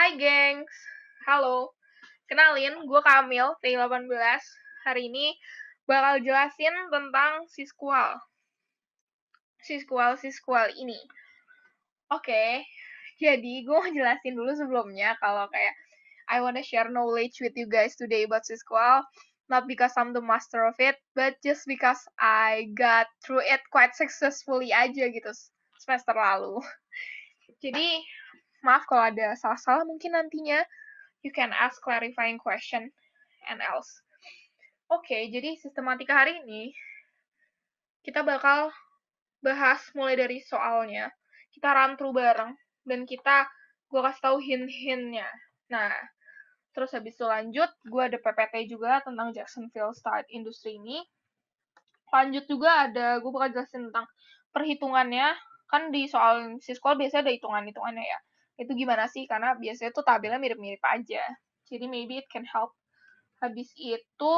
Hai gengs, halo. Kenalin, gue Kamil, T18. Hari ini bakal jelasin tentang siskual ini. Oke, jadi gue mau jelasin dulu sebelumnya kalau kayak I wanna share knowledge with you guys today about siskual. Not because I'm the master of it, but just because I got through it quite successfully aja gitu semester lalu. Jadi, maaf kalau ada salah-salah mungkin nantinya. You can ask clarifying question and else. Oke, jadi sistematika hari ini kita bakal bahas mulai dari soalnya. Kita run through bareng dan gue kasih tahu hint-hintnya. Nah, terus habis itu lanjut, gue ada PPT juga tentang Jacksonville State Industry ini. Lanjut juga gue bakal jelasin tentang perhitungannya. Kan di soal siskual biasanya ada hitungan-hitungannya ya. Itu gimana sih? Karena biasanya tuh tabelnya mirip-mirip aja. Jadi maybe it can help. Habis itu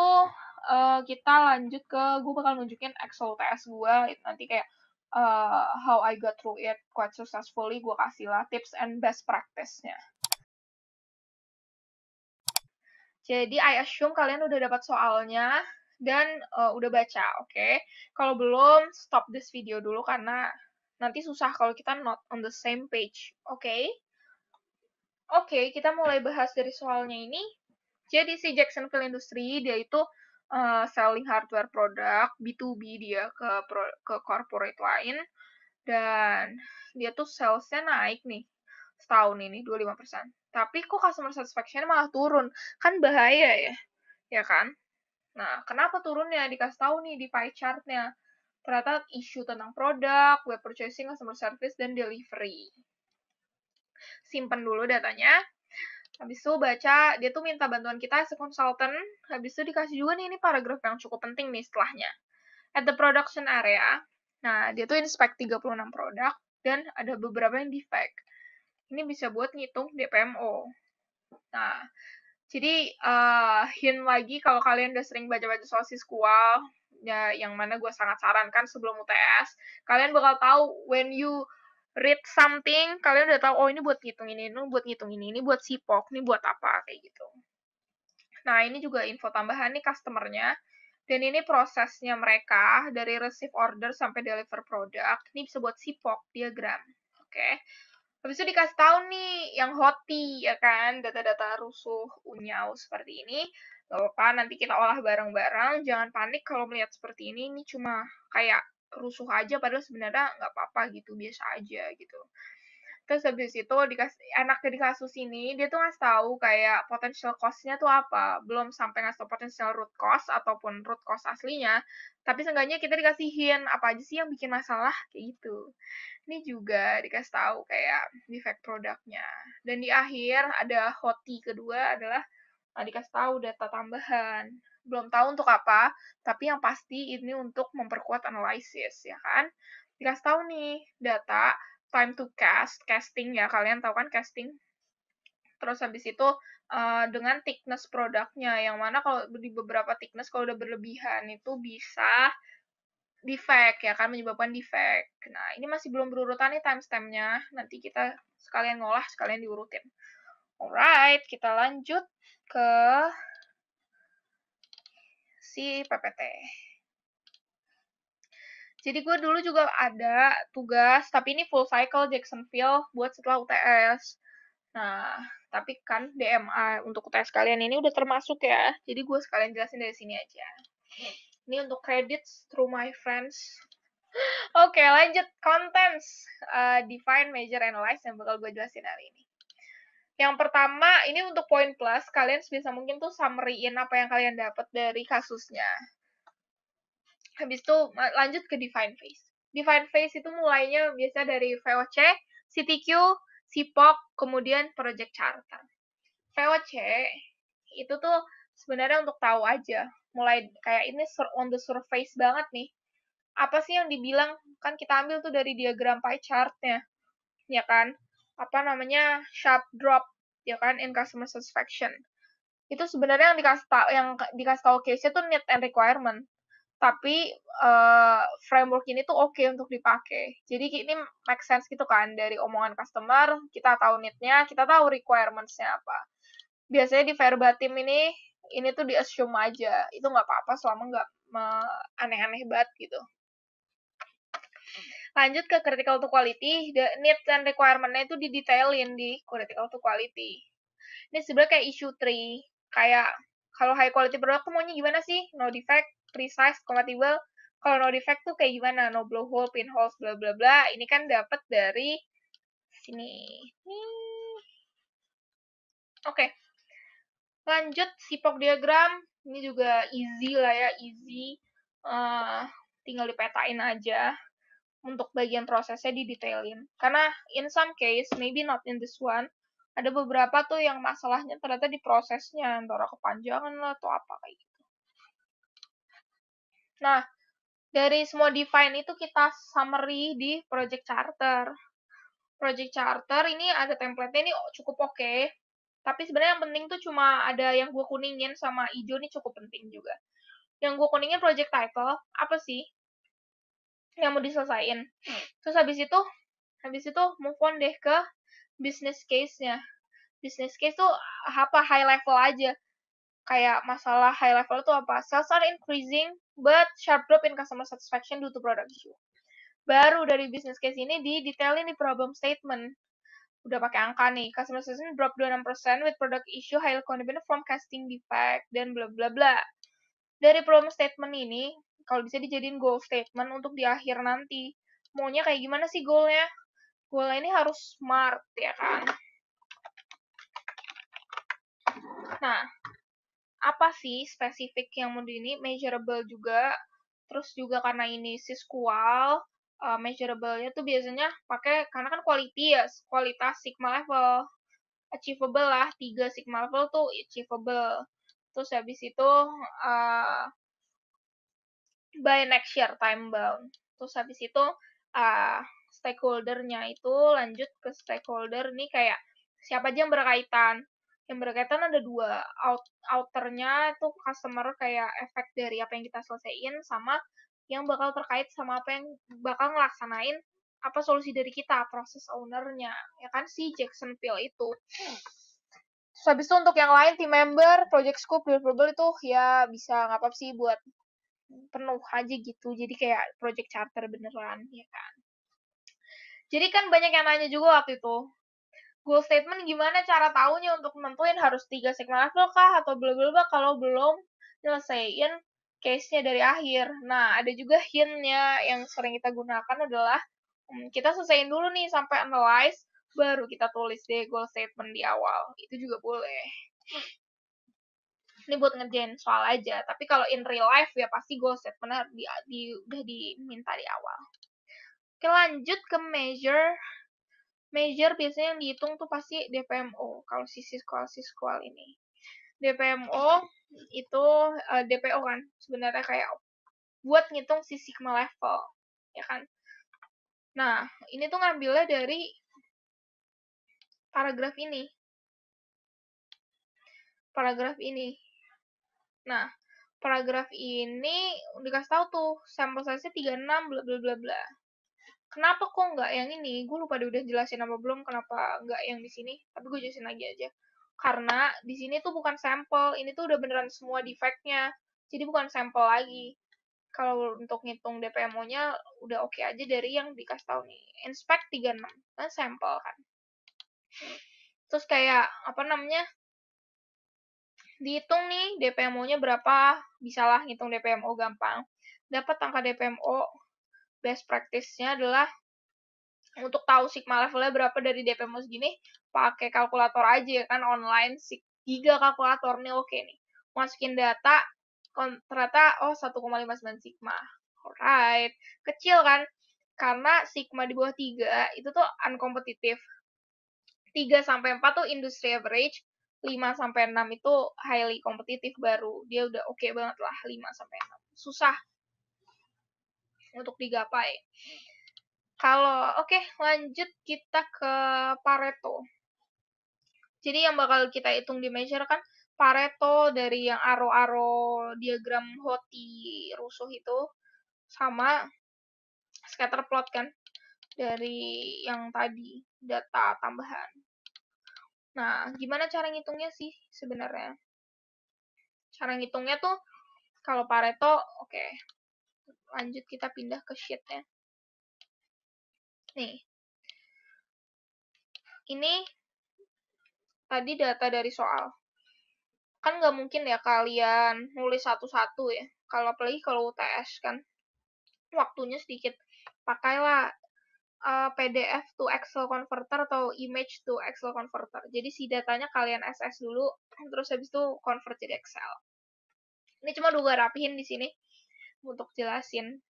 kita lanjut gue bakal nunjukin Excel TS gue, nanti kayak how I got through it quite successfully, gue kasih lah tips and best practice-nya. Jadi I assume kalian udah dapat soalnya dan udah baca, oke? Kalau belum, stop this video dulu karena nanti susah kalau kita not on the same page, oke? Oke, kita mulai bahas dari soalnya ini. Jadi si Jacksonville Industry dia itu selling hardware product B2B dia ke corporate lain, dan dia tuh salesnya naik nih setahun ini 25%. Tapi kok customer satisfaction malah turun? Kan bahaya ya, ya kan? Nah, kenapa turunnya? Dikasih tahu nih di pie chart-nya. Ternyata isu tentang produk, web purchasing, customer service, dan delivery. Simpen dulu datanya. Habis itu baca, dia tuh minta bantuan kita as a consultant. Habis itu dikasih juga nih, ini paragraf yang cukup penting nih setelahnya. At the production area, nah dia tuh inspect 36 produk, dan ada beberapa yang defect. Ini bisa buat ngitung DPMO. Nah, jadi hint lagi kalau kalian udah sering baca-baca soal siskual, ya, yang mana gue sangat sarankan sebelum UTS, kalian bakal tahu when you read something, kalian udah tahu, oh ini buat ngitung ini buat ngitung ini buat sipok, ini buat apa, kayak gitu. Nah, ini juga info tambahan nih customer-nya. Dan ini prosesnya mereka, dari receive order sampai deliver produk. Ini bisa buat sipok, diagram. Oke. Habis itu dikasih tahu nih, yang hoti, ya kan, data-data rusuh, unyau, seperti ini. Gak apa-apa, nanti kita olah bareng-bareng. Jangan panik kalau melihat seperti ini cuma kayak rusuh aja, padahal sebenarnya nggak apa-apa gitu, biasa aja gitu. Terus habis itu enaknya di kasus ini, dia tuh ngasih tahu kayak potential cost-nya tuh apa. Belum sampai ngasih tahu potential root cost ataupun root cost aslinya, tapi seenggaknya kita dikasihin apa aja sih yang bikin masalah, kayak gitu. Ini juga dikasih tahu kayak defect produknya. Dan di akhir ada hoti kedua adalah dikasih tahu data tambahan. Belum tahu untuk apa, tapi yang pasti ini untuk memperkuat analisis, ya kan? Dikasih tahu nih data time to casting ya, kalian tahu kan casting. Terus habis itu dengan thickness produknya, yang mana kalau di beberapa thickness kalau udah berlebihan itu bisa defect ya kan, menyebabkan defect. Nah, ini masih belum berurutan nih timestamp-nya. Nanti kita sekalian ngolah, sekalian diurutin. Alright, kita lanjut ke si PPT. Jadi gue dulu juga ada tugas, tapi ini full cycle Jacksonville buat setelah UTS. Nah, tapi kan DMA untuk UTS kalian ini udah termasuk ya. Jadi gue sekalian jelasin dari sini aja. Ini untuk credits through my friends. Oke, lanjut contents. Define, measure, analyze yang bakal gue jelasin hari ini. Yang pertama, ini untuk poin plus, kalian sebisa mungkin tuh summary-in apa yang kalian dapat dari kasusnya. Habis itu lanjut ke define phase. Define phase itu mulainya biasa dari VOC, CTQ, SIPOC, kemudian project charter. VOC itu tuh sebenarnya untuk tahu aja, mulai kayak ini on the surface banget nih. Apa sih yang dibilang, kan kita ambil tuh dari diagram pie chart-nya, ya kan? Apa namanya, sharp drop, ya kan, in customer satisfaction. Itu sebenarnya yang dikasih tahu case-nya tuh need and requirement. Tapi framework ini tuh oke untuk dipakai. Jadi ini make sense gitu kan dari omongan customer, kita tahu need-nya, kita tahu requirements-nya apa. Biasanya di verbatim ini tuh di-assume aja. Itu nggak apa-apa selama nggak aneh-aneh banget gitu. Lanjut ke critical to quality, the needs and requirement-nya itu didetailin di critical to quality. Ini sebenarnya kayak issue tree, kayak kalau high quality product tuh maunya gimana sih? No defect, precise, compatible. Kalau no defect tuh kayak gimana? No blowhole, pinholes, bla bla bla. Ini kan dapat dari sini. Oke. Lanjut sipok diagram. Ini juga easy lah ya, easy. Tinggal dipetain aja. Untuk bagian prosesnya didetailin. Karena in some case, maybe not in this one, ada beberapa tuh yang masalahnya ternyata di prosesnya, antara kepanjangan lah atau apa kayak gitu. Nah, dari semua define itu kita summary di project charter. Project charter ini ada template-nya ini cukup oke. Tapi sebenarnya yang penting tuh cuma ada yang gue kuningin sama hijau ini cukup penting juga. Yang gue kuningin project title, apa sih yang mau diselesain. Terus habis itu move on deh ke business case-nya. Business case tuh apa high level aja. Kayak masalah high level tuh apa? Sales are increasing, but sharp drop in customer satisfaction due to product issue. Baru dari business case ini didetailin di problem statement. Udah pakai angka nih. Customer satisfaction drop 26% with product issue highly contributed from casting defect dan bla bla bla. Dari problem statement ini, kalau bisa dijadiin goal statement untuk di akhir nanti. Maunya kayak gimana sih goalnya? Goalnya ini harus smart, ya kan? Nah, apa sih spesifik yang mau ini? Measurable juga. Terus juga karena ini sisqual, measurable-nya tuh biasanya pakai, karena kan quality ya, kualitas sigma level. Achievable lah, 3 sigma level tuh achievable. Terus habis itu, by next year time bound. Terus habis itu stakeholdernya itu lanjut ke stakeholder nih kayak siapa aja yang berkaitan. Yang berkaitan ada dua, outernya itu customer kayak efek dari apa yang kita selesaiin sama yang bakal terkait sama apa yang bakal ngelaksanain apa solusi dari kita, proses ownernya, ya kan si Jacksonville itu. Terus habis itu untuk yang lain, team member, project scope, deliverable itu ya bisa nggak apa-apa sih buat penuh aja gitu, jadi kayak project charter beneran, ya kan. Jadi kan banyak yang nanya juga waktu itu, goal statement gimana cara taunya untuk nentuin harus 3 sigma level kah atau bla kalau belum nyelesain case-nya dari akhir. Nah, ada juga hint-nya yang sering kita gunakan adalah kita selesaiin dulu nih sampai analyze, baru kita tulis deh goal statement di awal. Itu juga boleh. Ini buat ngerjain soal aja, tapi kalau in real life ya pasti goal statement udah diminta di awal. Oke, lanjut ke measure. Measure biasanya yang dihitung tuh pasti DPMO kalau sisqual ini. DPMO itu DPO kan sebenarnya kayak buat ngitung si sigma level, ya kan. Nah, ini tuh ngambilnya dari paragraf ini. Paragraf ini. Nah, paragraf ini dikasih tahu tuh sampel size-nya 36 bla bla bla bla. Kenapa kok nggak yang ini? Gue lupa udah jelasin apa belum kenapa nggak yang di sini, tapi gue jelasin lagi aja. Karena di sini tuh bukan sampel, ini tuh udah beneran semua defect-nya. Jadi bukan sampel lagi. Kalau untuk ngitung DPMO-nya udah oke aja dari yang dikasih tahu nih. Inspect 36, kan sampel kan. Terus kayak apa namanya? Dihitung nih DPMO-nya berapa, bisalah ngitung DPMO gampang. Dapat angka DPMO, best practice-nya adalah untuk tahu sigma levelnya berapa dari DPMO segini, pakai kalkulator aja kan online, giga kalkulator nih oke nih. Masukin data, ternyata 1,59 sigma. Alright, kecil kan? Karena sigma di bawah 3 itu tuh uncompetitive. 3 sampai 4 tuh industry average, 5 sampai 6 itu highly competitive baru. Dia udah oke banget lah 5 sampai 6. Susah untuk digapai. Kalau oke, lanjut kita ke Pareto. Jadi yang bakal kita hitung di measure kan Pareto dari yang aro-aro diagram Hoti rusuh itu, sama scatter plot kan dari yang tadi data tambahan. Nah, gimana cara ngitungnya sih sebenarnya? Cara ngitungnya tuh kalau Pareto, oke. Lanjut kita pindah ke sheet-nya. Nih. Ini tadi data dari soal. Kan nggak mungkin ya kalian nulis satu-satu ya. Kalau apalagi kalau UTS kan waktunya sedikit. Pakailah PDF to Excel converter atau image to Excel converter. Jadi si datanya kalian SS dulu, terus habis itu convert jadi Excel. Ini cuma gue rapihin di sini untuk jelasin.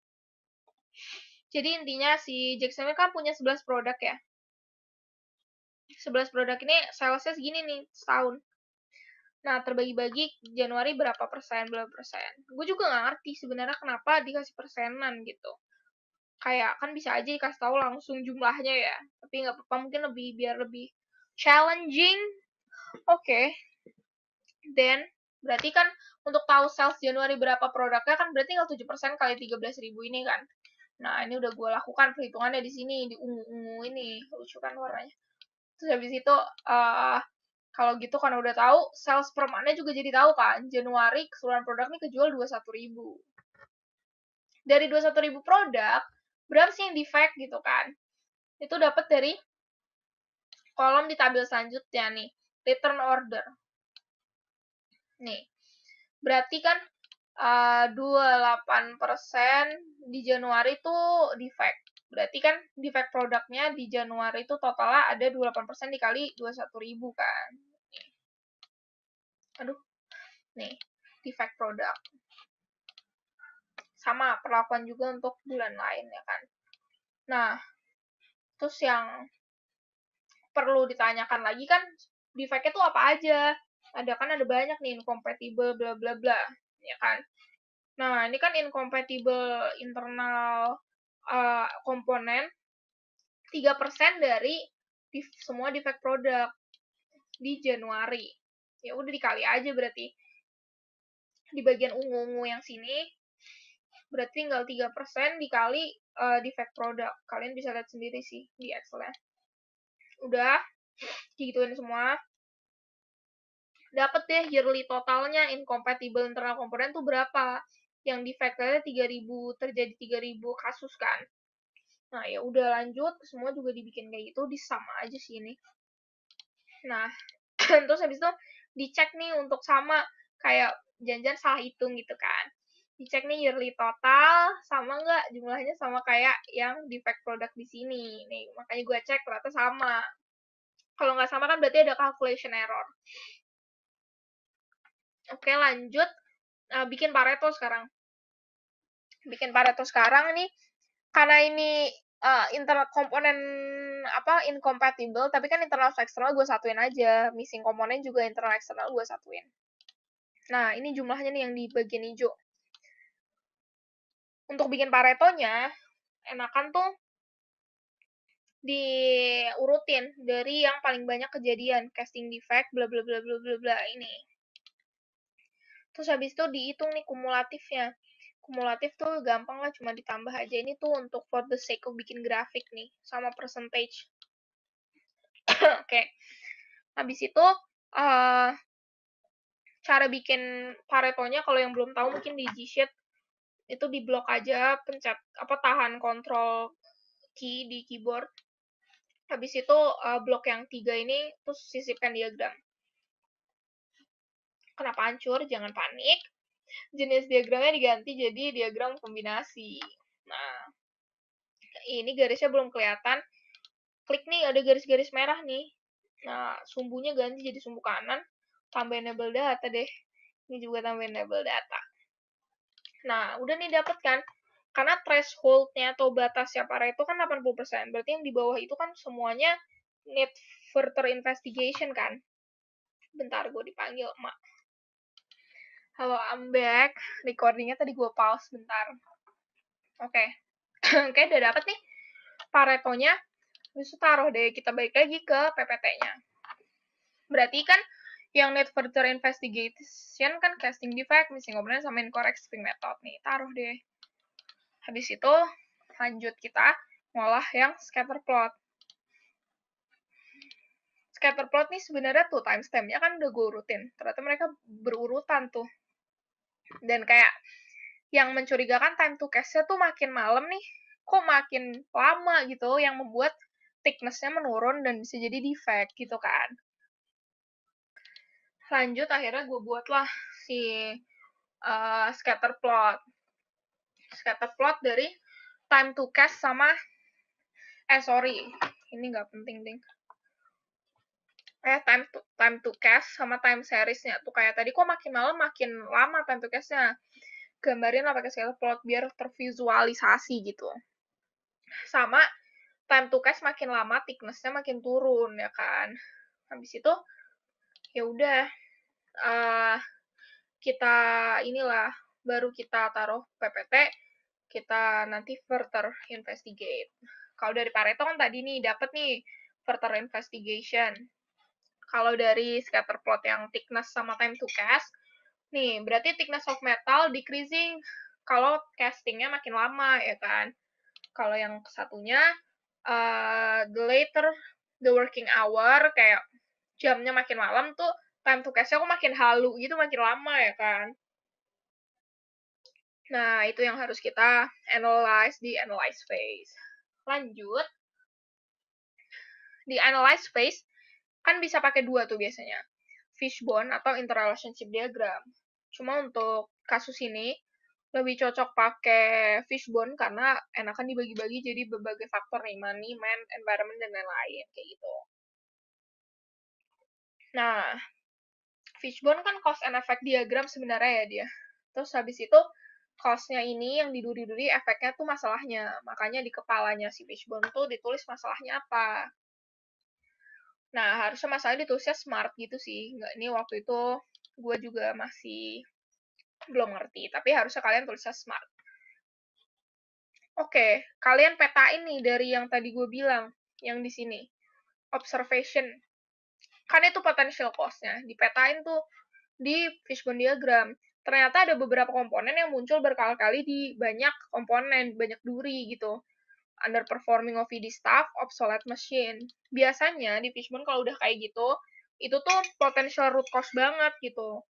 Jadi intinya si Jackson kan punya 11 produk ya. 11 produk ini salesnya segini nih setahun. Nah, terbagi-bagi Januari berapa persen, berapa persen. Gue juga nggak ngerti sebenarnya kenapa dikasih persenan gitu. Kayak kan bisa aja dikasih tahu langsung jumlahnya ya. Tapi nggak apa-apa, mungkin biar lebih challenging. Oke. Then, berarti kan untuk tahu sales Januari berapa produknya kan berarti tinggal 7% kali 13.000 ini kan. Nah, ini udah gue lakukan perhitungannya di sini, di ungu-ungu ini. Lucu kan warnanya. Terus habis itu, kalau gitu kan udah tahu, sales per month-nya juga jadi tahu kan. Januari keseluruhan produk ini kejual 21.000. Dari 21.000 produk, berapa sih yang defect gitu kan? Itu dapat dari kolom di tabel selanjutnya nih, return order. Nih, berarti kan 28% di Januari itu defect. Berarti kan defect produknya di Januari itu totalnya ada 28% dikali 21.000 kan. Nih. Aduh. Nih, defect produk. Sama perlakuan juga untuk bulan lain ya kan. Nah, terus yang perlu ditanyakan lagi kan defect-nya tuh apa aja? Ada banyak nih incompatible bla bla bla, ya kan? Nah, ini kan incompatible internal komponen 3% dari semua defect produk di Januari. Ya udah dikali aja berarti. Di bagian ungu-ungu yang sini berarti tinggal 3% dikali defect produk. Kalian bisa lihat sendiri sih di Excel-nya. Udah digituin semua. Dapat deh yearly totalnya incompatible internal komponen tuh berapa. Yang defect-nya 3.000, terjadi 3.000 kasus kan. Nah, ya udah lanjut, semua juga dibikin kayak gitu, disama aja sih ini. Nah, terus habis itu dicek nih untuk sama kayak janjian salah hitung gitu kan. Dicek nih yearly total sama nggak jumlahnya sama kayak yang defect produk di sini. Nih, makanya gue cek ternyata sama. Kalau nggak sama kan berarti ada calculation error. Oke, lanjut. Bikin Pareto sekarang. Bikin Pareto sekarang nih, karena ini internal komponen incompatible, tapi kan internal sama eksternal gue satuin aja. Missing komponen juga internal eksternal gue satuin. Nah, ini jumlahnya nih yang di bagian hijau. Untuk bikin Paretonya, enakan tuh diurutin dari yang paling banyak kejadian, casting defect, bla bla bla bla bla bla ini. Terus habis itu dihitung nih kumulatifnya. Kumulatif tuh gampang lah, cuma ditambah aja. Ini tuh untuk for the sake of bikin grafik nih, sama percentage. Oke. Habis itu, cara bikin Paretonya, kalau yang belum tahu mungkin di G-Sheet, itu di blok aja, pencet, tahan Ctrl key di keyboard. Habis itu, blok yang 3 ini, terus sisipkan diagram. Kenapa hancur? Jangan panik. Jenis diagramnya diganti jadi diagram kombinasi. Nah, ini garisnya belum kelihatan. Klik nih, ada garis-garis merah nih. Nah, sumbunya ganti jadi sumbu kanan. Tambah enable data deh. Ini juga tambah enable data. Nah, udah nih dapet kan? Karena threshold-nya atau batasnya Pareto kan 80%. Berarti yang di bawah itu kan semuanya need further investigation kan? Bentar, gue dipanggil, Mak. Halo, I'm back. Recordingnya tadi gue pause bentar. Oke. Oke, udah dapet nih Paretonya. Terus taruh deh, kita balik lagi ke PPT-nya. Berarti kan Yang need further investigation kan casting defect, missing component, sama incorrect shipping method. Nih, taruh deh. Habis itu, lanjut kita ngolah yang scatter plot. Scatter plot nih sebenarnya tuh timestamp-nya kan udah gue urutin. Ternyata mereka berurutan tuh. Dan kayak yang mencurigakan time to cast-nya tuh makin malam nih, kok makin lama gitu, yang membuat thickness-nya menurun dan bisa jadi defect gitu kan. Lanjut akhirnya gue buatlah si scatter plot. Scatter plot dari time to cast sama sorry, ini nggak penting ding. Time to cast sama time series-nya tuh kayak tadi kok makin malam makin lama time to cast-nya. Gambarin lah pakai scatter plot biar tervisualisasi gitu. Sama time to cast makin lama thickness-nya makin turun ya kan. Habis itu ya udah kita inilah baru kita taruh PPT, kita nanti further investigate. Kalau dari Pareto kan tadi nih dapat nih further investigation. Kalau dari scatter plot yang thickness sama time to cast, nih berarti thickness of metal decreasing kalau castingnya makin lama ya kan. Kalau yang satunya the later the working hour, kayak jamnya makin malam tuh time to cast-nya kok makin halu gitu, makin lama ya kan. Nah, itu yang harus kita analyze di analyze phase. Lanjut, di analyze phase kan bisa pakai dua tuh biasanya, fishbone atau interrelationship diagram. Cuma untuk kasus ini lebih cocok pakai fishbone karena enakan dibagi-bagi jadi berbagai faktor nih, money, man, environment, dan lain-lain kayak gitu. Nah, fishbone kan cause and effect diagram sebenarnya ya dia. Terus habis itu cause-nya ini yang diduri-duri, efeknya tuh masalahnya. Makanya di kepalanya si fishbone tuh ditulis masalahnya apa. Nah, harusnya masalahnya ditulisnya smart gitu sih. Nggak, ini waktu itu gue juga masih belum ngerti, tapi harusnya kalian tulisnya smart. Oke, kalian petain nih dari yang tadi gue bilang, yang di sini. Observation. Kan itu potential cost-nya. Dipetain tuh di fishbone diagram. Ternyata ada beberapa komponen yang muncul berkali-kali di banyak komponen, banyak duri gitu. Underperforming OVD staff, obsolete machine. Biasanya di fishbone kalau udah kayak gitu, itu tuh potential root cause banget gitu.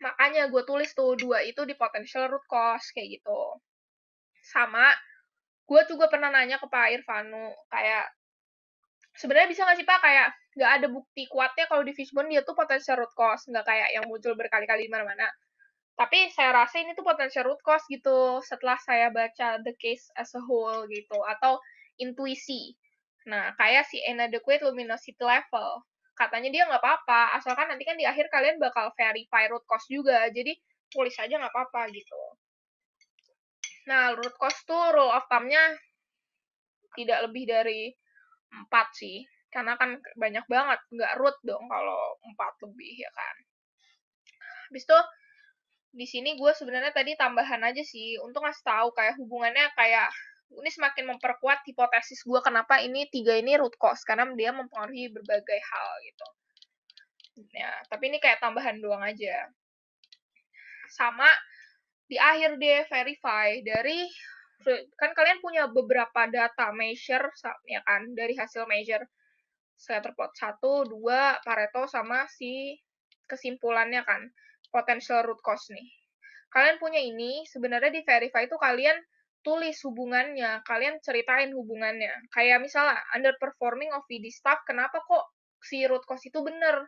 Makanya gue tulis tuh dua itu di potential root cause kayak gitu. Sama, gue juga pernah nanya ke Pak Irvanu, kayak sebenarnya bisa nggak sih Pak kayak nggak ada bukti kuatnya kalau di fishbone dia tuh potential root cause, nggak kayak yang muncul berkali-kali di mana-mana. Tapi saya rasa ini tuh potential root cause gitu setelah saya baca the case as a whole gitu, atau intuisi. Nah, kayak si inadequate luminosity level. Katanya dia nggak apa-apa, asalkan nanti kan di akhir kalian bakal verify root cause juga, jadi tulis aja nggak apa-apa gitu. Nah, root cause tuh rule of thumb-nya tidak lebih dari 4 sih. Karena kan banyak banget, nggak root dong kalau 4 lebih ya kan. Habis itu di sini gue sebenarnya tadi tambahan aja sih untuk ngasih tahu kayak hubungannya, kayak ini semakin memperkuat hipotesis gue kenapa ini 3 ini root cause, karena dia mempengaruhi berbagai hal gitu. Ya, tapi ini kayak tambahan doang aja. Sama di akhir dia verify dari kan kalian punya beberapa data measure ya kan, dari hasil measure scatter plot 1, 2, Pareto, sama si kesimpulannya kan, potential root cause nih. Kalian punya ini, sebenarnya di verify itu kalian tulis hubungannya, kalian ceritain hubungannya. Kayak misalnya, underperforming of VD staff, kenapa kok si root cause itu bener?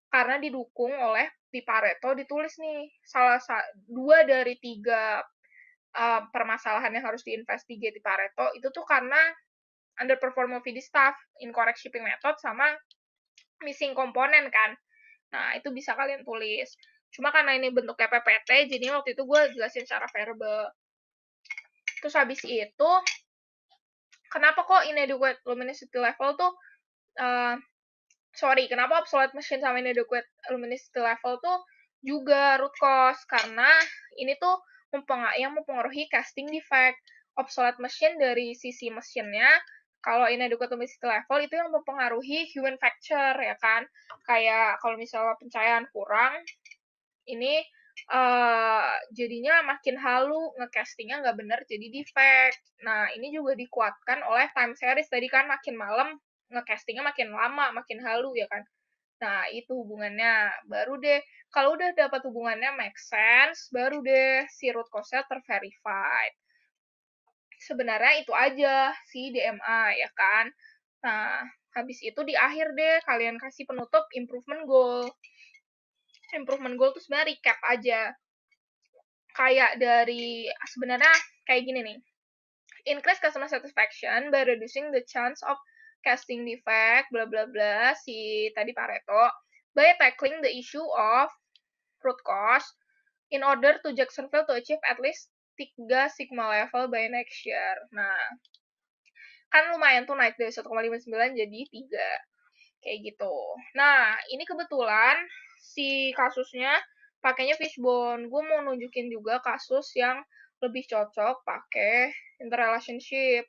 Karena didukung oleh di Pareto ditulis nih, dua dari tiga permasalahan yang harus diinvestigate di Pareto, itu tuh karena underperforming of VD staff, incorrect shipping method, sama missing komponen kan. Nah, itu bisa kalian tulis. Cuma karena ini bentuknya PPT, jadi waktu itu gue jelasin secara verbal. Terus habis itu, kenapa kok inadequate luminosity level tuh, kenapa obsolete machine sama inadequate luminosity level tuh juga root cause, karena ini tuh yang mempengaruhi casting defect. Obsolete machine dari sisi mesinnya, Kalau inadequate humidity level itu yang mempengaruhi human factor ya kan. Kayak kalau misalnya pencahayaan kurang, ini jadinya makin halu, ngecastingnya nggak bener jadi defect. Nah, ini juga dikuatkan oleh time series. Tadi kan makin malam, ngecastingnya makin lama, makin halu ya kan. Nah, itu hubungannya. Baru deh, kalau udah dapat hubungannya make sense, baru deh si root cause-nya terverified. Sebenarnya itu aja si DMA ya kan. Nah, habis itu di akhir deh kalian kasih penutup improvement goal. Improvement goal tuh sebenarnya recap aja. Kayak dari sebenarnya kayak gini nih. Increase customer satisfaction by reducing the chance of casting defect, bla bla bla, si tadi Pareto, by tackling the issue of root cause in order to Jacksonville to achieve at least 3 sigma level by next year. Nah, kan lumayan tuh naik dari 1,59 jadi 3. Kayak gitu. Nah, ini kebetulan si kasusnya pakainya fishbone. Gue mau nunjukin juga kasus yang lebih cocok pakai interrelationship.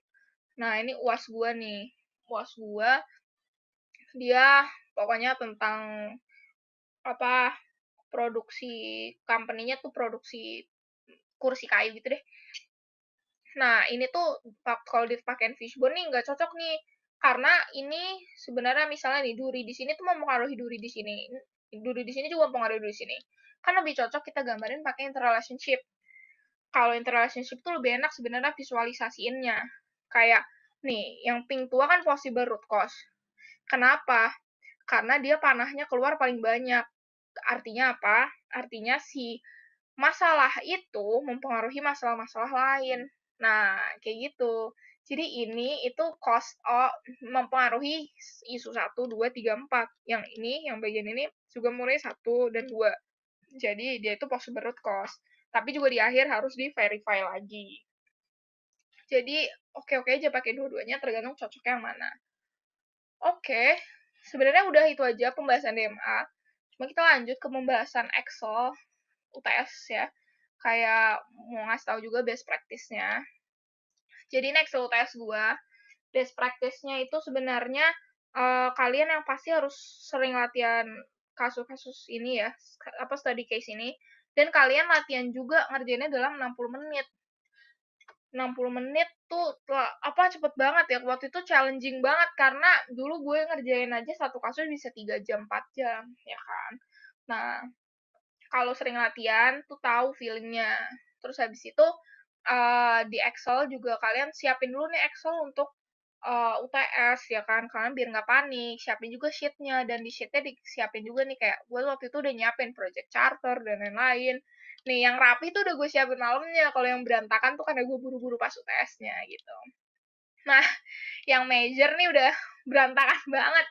Nah, ini UAS gue nih. UAS gue, dia pokoknya tentang apa produksi company-nya tuh produksi kursi kayu gitu deh. Nah, ini tuh kalau dipakein fishbone nih nggak cocok nih. Karena ini sebenarnya misalnya nih duri di sini tuh mempengaruhi duri di sini. Duri di sini juga mempengaruhi duri di sini. Kan lebih cocok kita gambarin pakai interrelationship. Kalau interrelationship tuh lebih enak sebenarnya visualisasiinnya. Kayak nih, yang pink tua kan possible root cause. Kenapa? Karena dia panahnya keluar paling banyak. Artinya apa? Artinya si masalah itu mempengaruhi masalah-masalah lain. Nah, kayak gitu. Jadi ini itu cost mempengaruhi isu 1, 2, 3, 4. Yang ini, yang bagian ini juga mulai 1 dan 2. Jadi dia itu possible root cause. Tapi juga di akhir harus di-verify lagi. Jadi oke-oke aja pakai dua-duanya tergantung cocoknya yang mana. Oke, sebenarnya udah itu aja pembahasan DMA. Cuma kita lanjut ke pembahasan Excel UTS ya. Kayak mau ngasih tahu juga best practice-nya. Jadi next UTS gua, best practice-nya itu sebenarnya kalian yang pasti harus sering latihan kasus-kasus ini ya, apa study case ini, dan kalian latihan juga ngerjainnya dalam 60 menit. 60 menit tuh apa cepet banget ya, waktu itu challenging banget karena dulu gue ngerjain aja satu kasus bisa 3 jam 4 jam ya kan. Nah, kalau sering latihan tuh tahu feelingnya. Terus habis itu di Excel juga kalian siapin dulu nih Excel untuk UTS ya kan, kalian biar nggak panik. Siapin juga sheetnya dan di sheetnya disiapin juga nih kayak gue waktu itu udah nyiapin project charter dan lain-lain. Nih yang rapi tuh udah gue siapin malamnya. Kalau yang berantakan tuh karena gue buru-buru pas UTS-nya gitu. Nah, yang major nih udah berantakan banget.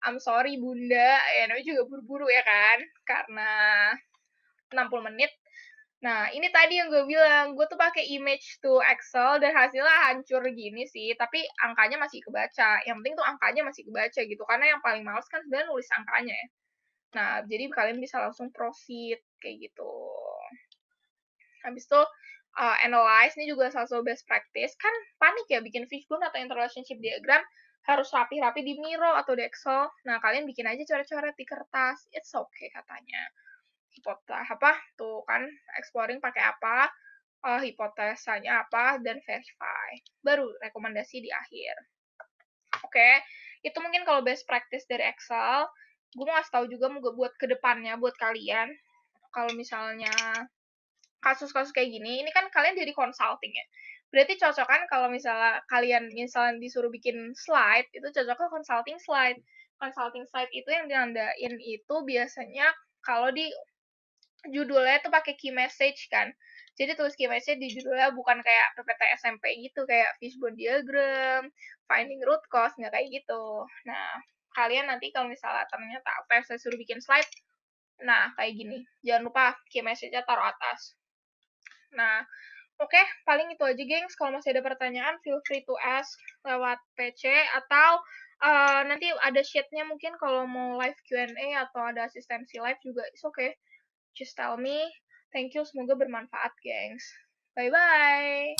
I'm sorry bunda, ya namanya juga buru-buru ya kan, karena 60 menit. Nah, ini tadi yang gue bilang, gue tuh pakai image to Excel dan hasilnya hancur gini sih, tapi angkanya masih kebaca. Yang penting tuh angkanya masih kebaca gitu, karena yang paling males kan sebenarnya nulis angkanya ya. Nah, jadi kalian bisa langsung proceed kayak gitu. Habis itu analyze ini juga salah satu best practice. Kan panik ya bikin fishbone atau interrelationship diagram harus rapi-rapi di Miro atau di Excel. Nah, kalian bikin aja coret-coret di kertas. It's okay katanya. Hipotesa apa tuh kan exploring pakai apa, hipotesanya apa dan verify. Baru rekomendasi di akhir. Oke, itu mungkin kalau best practice dari Excel. Gue mau kasih tahu juga mau buat kedepannya buat kalian. Kalau misalnya kasus-kasus kayak gini, ini kan kalian jadi consulting ya. Berarti cocok kan kalau misalnya kalian misalnya disuruh bikin slide, itu cocoknya consulting slide. Consulting slide itu yang dinandain itu biasanya kalau di judulnya tuh pakai key message kan. Jadi tulis key message di judulnya bukan kayak PPT SMP gitu, kayak fishbone diagram, finding root cause, nggak kayak gitu. Nah, kalian nanti kalau misalnya ternyata apa yang saya suruh bikin slide, nah kayak gini. Jangan lupa key message-nya taruh atas. Nah, oke, paling itu aja, gengs. Kalau masih ada pertanyaan, feel free to ask lewat PC atau nanti ada sheet-nya mungkin kalau mau live Q&A atau ada asistensi live juga, it's okay. Just tell me. Thank you, semoga bermanfaat, gengs. Bye-bye!